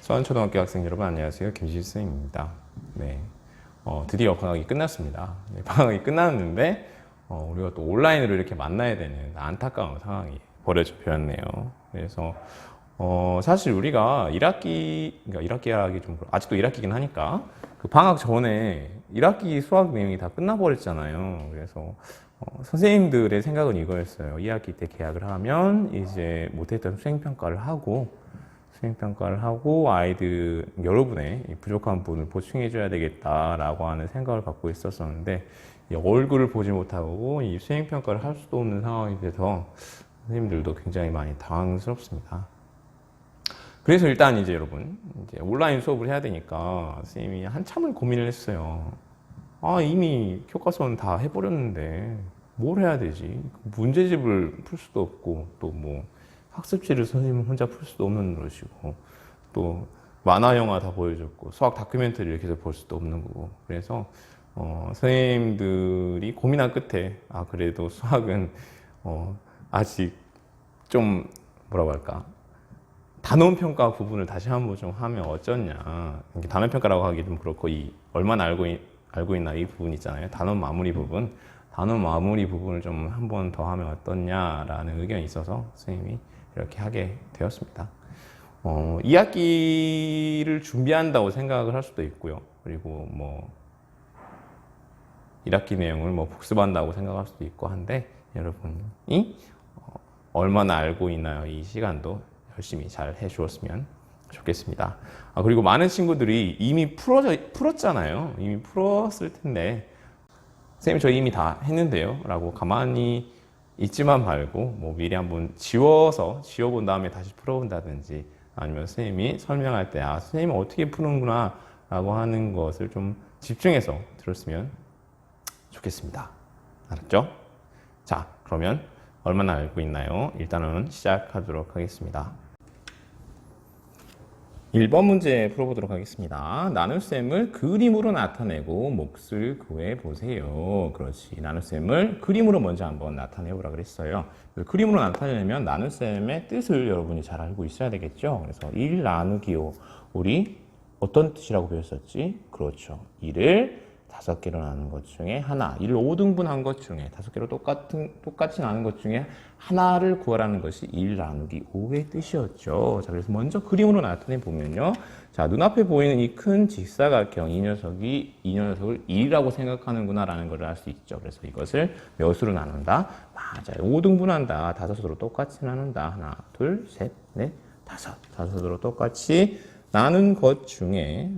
서원초등학교 학생 여러분 안녕하세요. 김지수 선생님입니다. 네, 드디어 방학이 끝났습니다. 네, 방학이 끝났는데 우리가 또 온라인으로 이렇게 만나야 되는 안타까운 상황이 벌어져 버렸네요. 그래서 사실 우리가 1학기, 그러니까 1학기 하기 좀 아직도 1학기긴 하니까 그 방학 전에 1학기 수학 내용이 다 끝나버렸잖아요. 그래서 선생님들의 생각은 이거였어요. 2학기 때 계약을 하면 이제 못했던 수행평가를 하고 아이들 여러분의 부족한 부분을 보충해 줘야 되겠다라고 하는 생각을 갖고 있었었는데 이 얼굴을 보지 못하고 이 수행평가를 할 수도 없는 상황이 돼서 선생님들도 굉장히 많이 당황스럽습니다. 그래서 일단 이제 여러분 이제 온라인 수업을 해야 되니까 선생님이 한참을 고민을 했어요. 이미 교과서는 다 해버렸는데 뭘 해야 되지? 문제집을 풀 수도 없고 또 뭐 학습지를 선생님 혼자 풀 수도 없는 것이고 또 만화 영화 다 보여줬고 수학 다큐멘터리를 계속 볼 수도 없는 거고 그래서 선생님들이 고민한 끝에 그래도 수학은 아직 좀 뭐라고 할까 단원 평가 부분을 다시 한번 좀 하면 어쩌냐. 단원 평가라고 하기 좀 그렇고 이 얼마나 알고 있나 이 부분 있잖아요. 단원 마무리 부분을 좀 한 번 더 하면 어떻냐라는 의견이 있어서 선생님이 이렇게 하게 되었습니다. 2학기를 준비한다고 생각을 할 수도 있고요. 그리고 뭐 1학기 내용을 뭐 복습한다고 생각할 수도 있고 한데 여러분이 얼마나 알고 있나요? 이 시간도 열심히 잘 해주었으면 좋겠습니다. 그리고 많은 친구들이 이미 풀었잖아요. 이미 풀었을 텐데 선생님 저 이미 다 했는데요 라고 가만히 있지만 말고 뭐 미리 한번 지워본 다음에 다시 풀어본다든지 아니면 선생님이 설명할 때 선생님은 어떻게 푸는구나 라고 하는 것을 좀 집중해서 들었으면 좋겠습니다. 알았죠? 자, 그러면 얼마나 알고 있나요? 일단은 시작하도록 하겠습니다. 1번 문제 풀어보도록 하겠습니다. 나눗셈을 그림으로 나타내고 몫을 구해 보세요. 그렇지. 나눗셈을 그림으로 먼저 한번 나타내보라 그랬어요. 그림으로 나타내려면 나눗셈의 뜻을 여러분이 잘 알고 있어야 되겠죠. 그래서 1 나누기 5. 우리 어떤 뜻이라고 배웠었지? 그렇죠. 1을 5개로 나눈 것 중에 하나, 1을 5등분한 것 중에 5개로 똑같이 나눈 것 중에 하나를 구하라는 것이 1 나누기 5의 뜻이었죠. 자, 그래서 먼저 그림으로 나타내 보면요. 자, 눈앞에 보이는 이 큰 직사각형, 이 녀석을 1이라고 생각하는구나 라는 걸 알 수 있죠. 그래서 이것을 몇으로 나눈다? 맞아요. 5등분한다. 5으로 똑같이 나눈다. 하나, 둘, 셋, 넷, 다섯. 5으로 똑같이 나눈 것 중에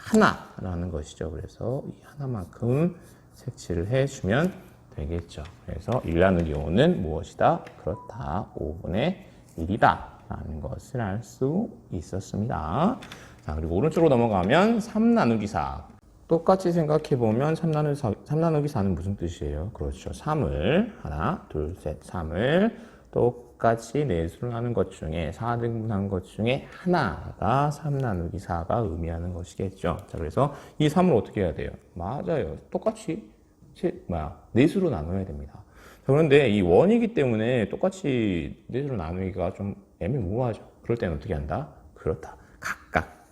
하나라는 것이죠. 그래서 이 하나만큼 색칠을 해주면 되겠죠. 그래서 1 나누기 5는 무엇이다? 그렇다. 5분의 1이다. 라는 것을 알 수 있었습니다. 자, 그리고 오른쪽으로 넘어가면 3 나누기 4. 똑같이 생각해보면 3 나누기 4는 무슨 뜻이에요? 그렇죠. 3을, 하나, 둘, 셋, 3을 똑같이 내수를 하는 것 중에 4등분한 것 중에 하나가 3 나누기 4가 의미하는 것이겠죠. 자, 그래서 이 3을 어떻게 해야 돼요? 맞아요. 똑같이 내수로 나눠야 됩니다. 자, 그런데 이 원이기 때문에 똑같이 내수로 나누기가 좀 애매모호하죠. 그럴 때는 어떻게 한다? 그렇다.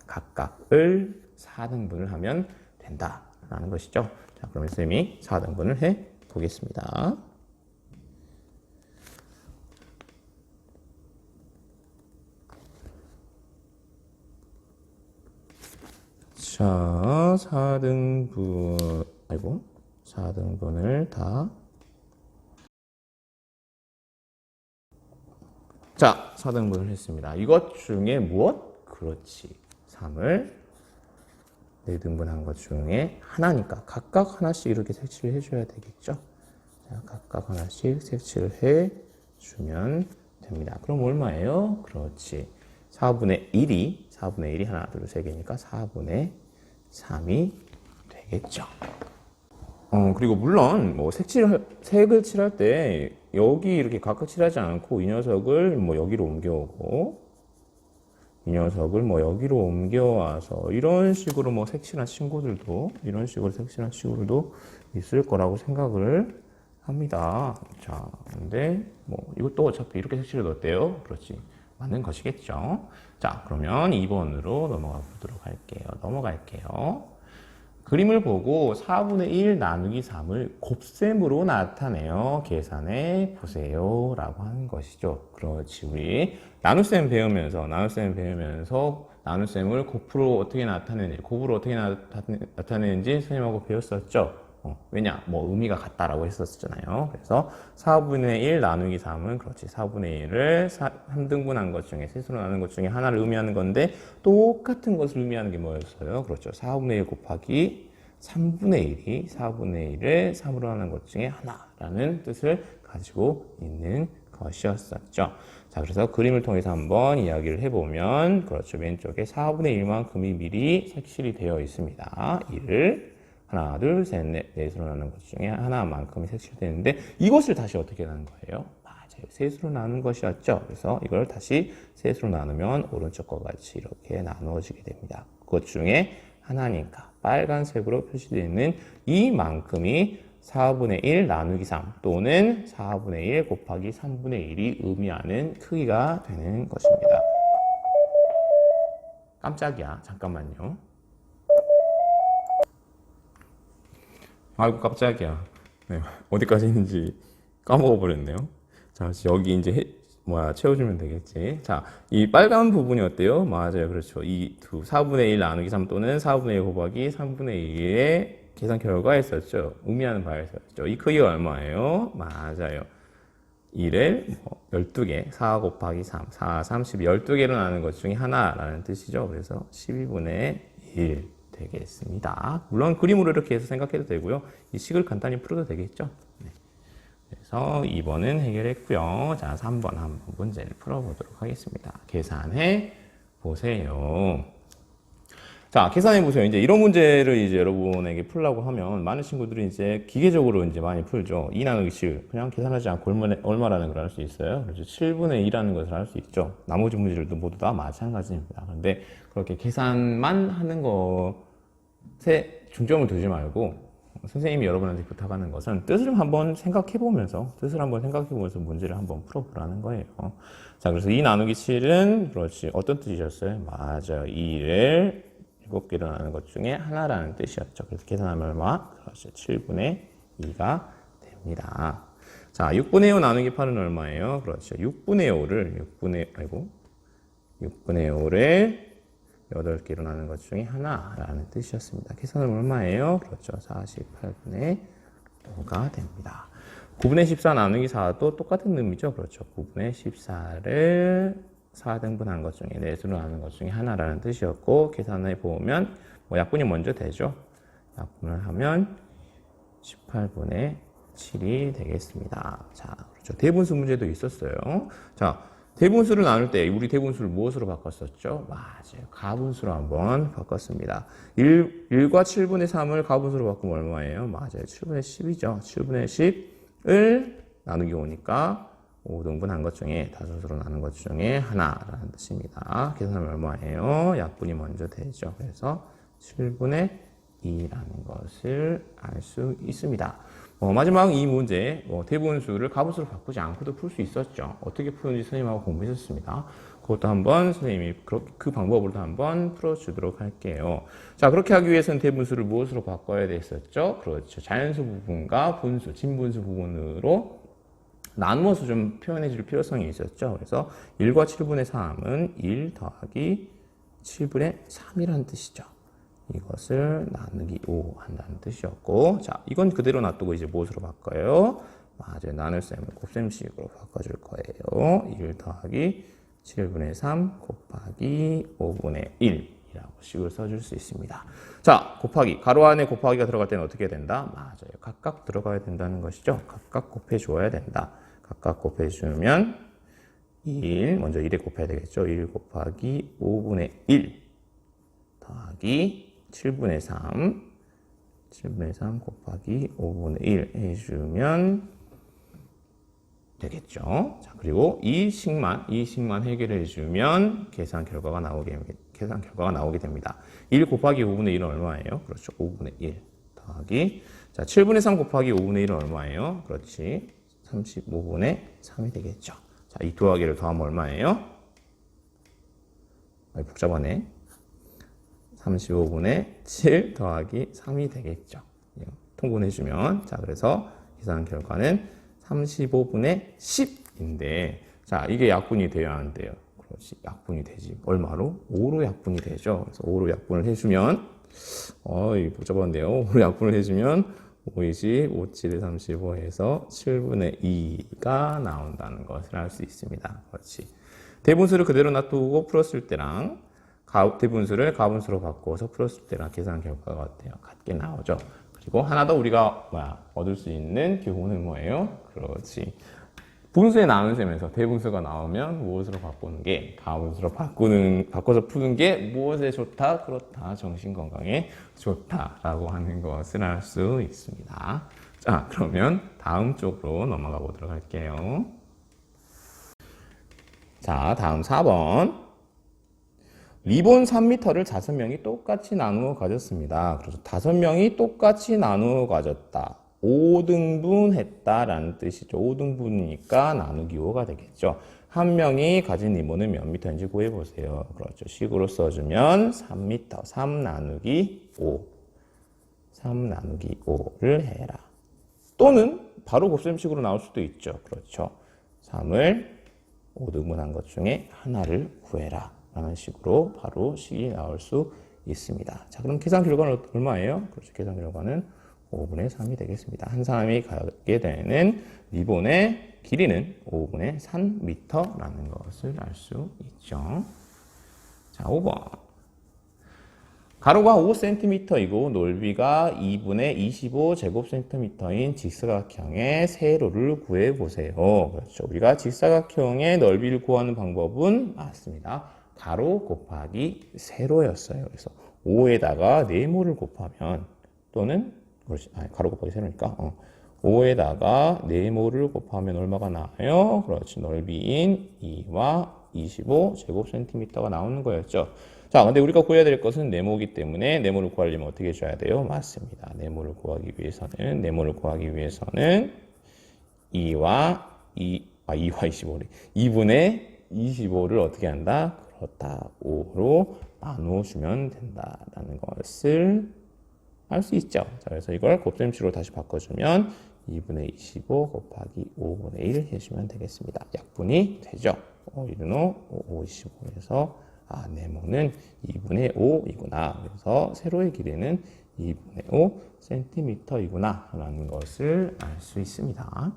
각각을 4등분을 하면 된다라는 것이죠. 자, 그럼 선생님이 4등분을 해 보겠습니다. 자, 4등분을 다. 자, 4등분을 했습니다. 이것 중에 무엇? 그렇지. 3을 4등분한 것 중에 하나니까 각각 하나씩 이렇게 색칠을 해줘야 되겠죠. 자, 각각 하나씩 색칠을 해주면 됩니다. 그럼 얼마예요? 그렇지. 4분의 1이 하나, 둘, 세 개니까 4분의 3이 되겠죠. 그리고 물론 뭐 색을 칠할 때 여기 이렇게 각각 칠하지 않고 이 녀석을 뭐 여기로 옮겨오고 이 녀석을 뭐 여기로 옮겨와서 이런 식으로 뭐 색칠한 친구들도 있을 거라고 생각을 합니다. 자, 근데 뭐 이것도 어차피 이렇게 색칠해도 어때요? 그렇지. 맞는 것이겠죠. 자, 그러면 2번으로 넘어가 보도록 할게요. 넘어갈게요. 그림을 보고 4분의 1 나누기 3을 곱셈으로 나타내어 계산해 보세요. 라고 하는 것이죠. 그렇지. 우리 나눗셈을 곱으로 어떻게 나타내는지, 곱으로 어떻게 나타내는지 선생님하고 배웠었죠. 왜냐? 뭐 의미가 같다라고 했었잖아요. 그래서 4분의 1 나누기 3은 그렇지. 4분의 1을 3등분한 것 중에, 셋으로 나눈 것 중에 하나를 의미하는 건데 똑같은 것을 의미하는 게 뭐였어요? 그렇죠. 4분의 1 곱하기 3분의 1이 4분의 1을 3으로 하는 것 중에 하나라는 뜻을 가지고 있는 것이었었죠. 자, 그래서 그림을 통해서 한번 이야기를 해보면 그렇죠. 왼쪽에 4분의 1만큼이 미리 색칠이 되어 있습니다. 1을 하나, 둘, 셋, 넷으로 나눈 것 중에 하나만큼이 색칠되는데 이것을 다시 어떻게 나눈 거예요? 맞아요. 셋으로 나눈 것이었죠. 그래서 이걸 다시 셋으로 나누면 오른쪽과 같이 이렇게 나누어지게 됩니다. 그것 중에 하나니까 빨간색으로 표시되어 있는 이만큼이 4분의 1 나누기 3 또는 4분의 1 곱하기 3분의 1이 의미하는 크기가 되는 것입니다. 깜짝이야. 잠깐만요. 아이고 깜짝이야. 네, 어디까지 있는지 까먹어 버렸네요. 자, 여기 이제 채워주면 되겠지. 자, 이 빨간 부분이 어때요? 맞아요. 그렇죠. 이 4분의 1 나누기 3 또는 4분의 1 곱하기 3분의 1의 계산 결과였었죠. 의미하는 바였었죠. 이 크기가 얼마예요? 맞아요. 1을 12개, 4 곱하기 3, 4, 30, 12개로 나누는 것 중에 하나라는 뜻이죠. 그래서 12분의 1. 되겠습니다. 물론 그림으로 이렇게 해서 생각해도 되고요. 이 식을 간단히 풀어도 되겠죠. 네. 그래서 2번은 해결했고요. 자, 3번 한번 문제를 풀어보도록 하겠습니다. 계산해 보세요. 자, 계산해 보세요. 이제 이런 문제를 이제 여러분에게 풀려고 하면 많은 친구들이 이제 기계적으로 이제 많이 풀죠. 2 나누기 7. 그냥 계산하지 않고 얼마라는 걸 알 수 있어요. 그래서 7분의 2라는 것을 알 수 있죠. 나머지 문제들도 모두 다 마찬가지입니다. 그런데 그렇게 계산만 하는 것에 중점을 두지 말고 선생님이 여러분한테 부탁하는 것은 뜻을 한번 생각해 보면서 문제를 한번 풀어보라는 거예요. 자, 그래서 2 나누기 7은 그렇지. 어떤 뜻이셨어요? 맞아요. 2를 7개로 나누는 것 중에 하나라는 뜻이었죠. 그래서 계산하면 얼마? 그렇죠. 7분의 2가 됩니다. 자, 6분의 5 나누기 8은 얼마예요? 그렇죠. 6분의 5를 8개로 나누는 것 중에 하나라는 뜻이었습니다. 계산은 얼마예요? 그렇죠. 48분의 5가 됩니다. 9분의 14 나누기 4도 똑같은 의미죠. 그렇죠. 9분의 14를 4등분한 것 중에 넷으로 나누는 것 중에 하나라는 뜻이었고 계산해 보면 약분이 먼저 되죠. 약분을 하면 18분의 7이 되겠습니다. 자, 그렇죠. 대분수 문제도 있었어요. 자, 대분수를 나눌 때 우리 대분수를 무엇으로 바꿨었죠? 맞아요. 가분수로 한번 바꿨습니다. 1과 7분의 3을 가분수로 바꾸면 얼마예요? 맞아요. 7분의 10이죠. 7분의 10을 나누기 5니까 5등분한 것 중에 다섯으로 나눈 것 중에 하나라는 뜻입니다. 계산하면 얼마예요? 약분이 먼저 되죠. 그래서 7분의 2라는 것을 알 수 있습니다. 마지막 이 문제 대분수를 가분수로 바꾸지 않고도 풀 수 있었죠. 어떻게 푸는지 선생님하고 공부했었습니다. 그것도 한번 선생님이 그 방법으로 한번 풀어주도록 할게요. 자, 그렇게 하기 위해서는 대분수를 무엇으로 바꿔야 됐었죠? 그렇죠. 자연수 부분과 분수, 진분수 부분으로 나누어서 좀 표현해 줄 필요성이 있었죠. 그래서 1과 7분의 3은 1 더하기 7분의 3이라는 뜻이죠. 이것을 나누기 5 한다는 뜻이었고, 자, 이건 그대로 놔두고 이제 무엇으로 바꿔요? 맞아요. 나눗셈을 곱셈식으로 바꿔줄 거예요. 1 더하기 7분의 3 곱하기 5분의 1이라고 식을 써줄 수 있습니다. 자, 곱하기. 가로 안에 곱하기가 들어갈 때는 어떻게 된다? 맞아요. 각각 들어가야 된다는 것이죠. 각각 곱해줘야 된다. 각각 곱해주면 먼저 1에 곱해야 되겠죠. 1 곱하기 5분의 1 더하기 7분의 3 곱하기 5분의 1 해주면 되겠죠. 자, 그리고 이 식만 해결해 주면 계산 결과가 나오게 됩니다. 1 곱하기 5분의 1은 얼마예요? 그렇죠. 5분의 1 더하기, 자, 7분의 3 곱하기 5분의 1은 얼마예요? 그렇지. 35분의 3이 되겠죠. 자, 이 더하기를 더하면 얼마예요? 복잡하네. 35분의 7 더하기 3이 되겠죠. 통분해주면. 자, 그래서 계산 결과는 35분의 10인데, 자, 이게 약분이 돼야 하는데요. 그렇지. 약분이 되지. 얼마로? 5로 약분이 되죠. 그래서 5로 약분을 해주면, 이거 복잡한데요. 5로 약분을 해주면, 5, 20, 5, 7, 35 해서 7분의 2가 나온다는 것을 알 수 있습니다. 그렇지. 대분수를 그대로 놔두고 풀었을 때랑 대분수를 가분수로 바꿔서 풀었을 때랑 계산 결과가 어때요? 같게 나오죠. 그리고 하나 더 우리가 얻을 수 있는 교훈은 뭐예요? 그렇지. 분수의 나눗셈에서 대분수가 나오면 무엇으로 바꾸는 게 가분수로 바꿔서 푸는 게 무엇에 좋다? 그렇다. 정신건강에 좋다라고 하는 것을 알 수 있습니다. 자, 그러면 다음 쪽으로 넘어가 보도록 할게요. 자, 다음 4번. 리본 3m를 5명이 똑같이 나누어 가졌습니다. 그래서 5명이 똑같이 나누어 가졌다. 5등분 했다라는 뜻이죠. 5등분이니까 나누기 5가 되겠죠. 한 명이 가진 리본은 몇 미터인지 구해보세요. 그렇죠. 식으로 써주면 3m. 3 나누기 5. 3 나누기 5를 해라. 또는 바로 곱셈식으로 나올 수도 있죠. 그렇죠. 3을 5등분한 것 중에 하나를 구해라. 라는 식으로 바로 식이 나올 수 있습니다. 자, 그럼 계산 결과는 얼마예요? 그렇죠. 계산 결과는 5분의 3이 되겠습니다. 한 사람이 가게 되는 리본의 길이는 5분의 3m라는 것을 알 수 있죠. 자, 5번. 가로가 5cm이고 넓이가 2분의 25제곱cm인 직사각형의 세로를 구해보세요. 그렇죠. 우리가 직사각형의 넓이를 구하는 방법은 맞습니다. 가로 곱하기 세로였어요. 그래서 5에다가 네모를 곱하면 또는 가로 곱하기 세로니까 5에다가 네모를 곱하면 얼마가 나와요? 그렇지. 넓이인 2와 25제곱cm가 나오는 거였죠. 자, 근데 우리가 구해야 될 것은 네모이기 때문에 네모를 구하려면 어떻게 해줘야 돼요? 맞습니다. 네모를 구하기 위해서는 2와 25를 2분의 25를 어떻게 한다? 그렇다. 5로 나누어주면 된다라는 것을 알 수 있죠. 자, 그래서 이걸 곱셈식으로 다시 바꿔주면 2분의 25 곱하기 5분의 1 해주면 되겠습니다. 약분이 되죠. 1은 5, 25에서 네모는 2분의 5이구나. 그래서 세로의 길이는 2분의 5cm이구나 라는 것을 알 수 있습니다.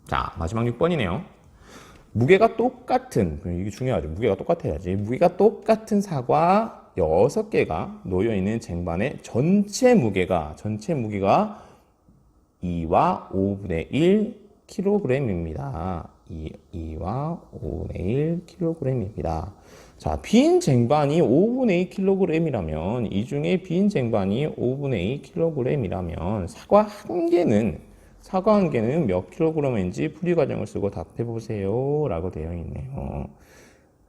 자, 마지막 6번이네요. 무게가 똑같은, 이게 중요하죠. 무게가 똑같아야지. 무게가 똑같은 사과 6개가 놓여있는 쟁반의 전체 무게가 2와 5분의 1kg입니다. 2와 5분의 1kg입니다. 자, 빈 쟁반이 5분의 2kg이라면, 이 중에 빈 쟁반이 5분의 2kg이라면, 사과 한 개는 몇 킬로그램인지 풀이 과정을 쓰고 답해보세요. 라고 되어 있네요.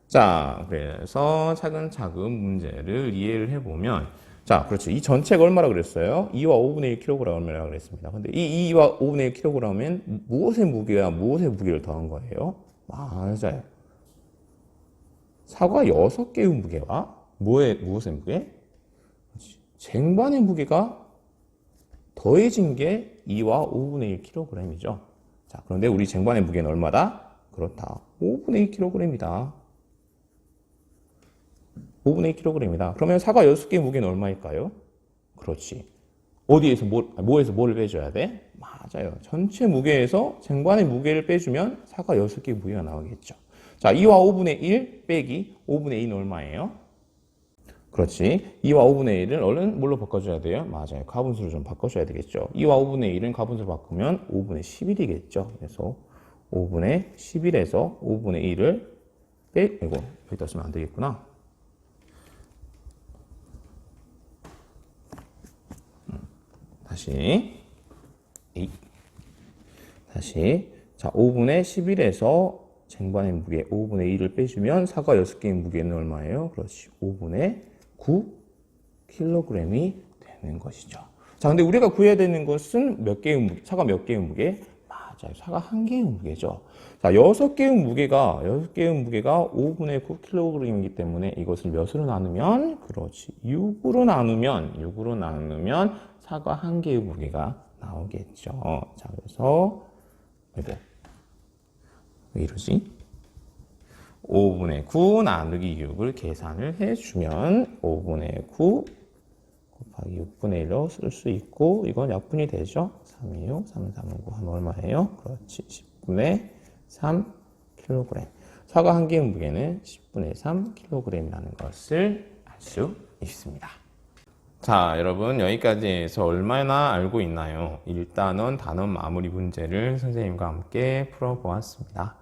자, 그래서 차근차근 문제를 이해를 해보면, 자, 그렇죠. 이 전체가 얼마라 그랬어요? 2와 5분의 1kg 얼마라 그랬습니다. 근데 이 2와 5분의 1kg은 무엇의 무게를 더한 거예요? 맞아요. 사과 6개의 무게와 무엇의 무게? 쟁반의 무게가 더해진 게 2와 5분의 1kg이죠. 자, 그런데 우리 쟁반의 무게는 얼마다? 그렇다. 5분의 1kg입니다. 5분의 1kg입니다. 그러면 사과 6개의 무게는 얼마일까요? 그렇지. 뭐에서 뭐를 빼줘야 돼? 맞아요. 전체 무게에서 쟁반의 무게를 빼주면 사과 6개의 무게가 나오겠죠. 자, 2와 5분의 1 빼기 5분의 2는 얼마예요? 그렇지. 2와 5분의 1을 얼른 뭘로 바꿔줘야 돼요? 맞아요. 가분수로 좀 바꿔줘야 되겠죠. 2와 5분의 1은 가분수로 바꾸면 5분의 11이겠죠. 그래서 5분의 11에서 5분의 1을 이거 여기다 쓰면 안 되겠구나. 다시. 자, 5분의 11에서 쟁반의 무게 5분의 1을 빼주면 사과 6개의 무게는 얼마예요? 그렇지. 5분의 9kg이 되는 것이죠. 자, 근데 우리가 구해야 되는 것은 사과 몇 개의 무게? 맞아요. 사과 한 개의 무게죠. 자, 6개의 무게가 5분의 9kg이기 때문에 이것을 몇으로 나누면, 그렇지. 6으로 나누면 사과 한 개의 무게가 나오겠죠. 자, 그래서, 이거. 왜 이러지? 5분의 9 나누기 6을 계산을 해주면 5분의 9 곱하기 6분의 1로 쓸 수 있고, 이건 약분이 되죠. 326, 3359 하면 얼마예요? 그렇지. 10분의 3kg. 사과 한 개의 무게는 10분의 3kg이라는 것을 알 수 있습니다. 자, 여러분 여기까지 해서 얼마나 알고 있나요? 1단원 단원 마무리 문제를 선생님과 함께 풀어보았습니다.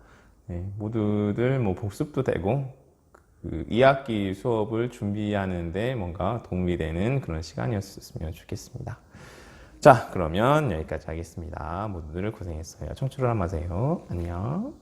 네, 모두들 뭐 복습도 되고 그 2학기 수업을 준비하는데 뭔가 도움이 되는 그런 시간이었으면 좋겠습니다. 자, 그러면 여기까지 하겠습니다. 모두들 고생했어요. 청취를 하세요. 안녕.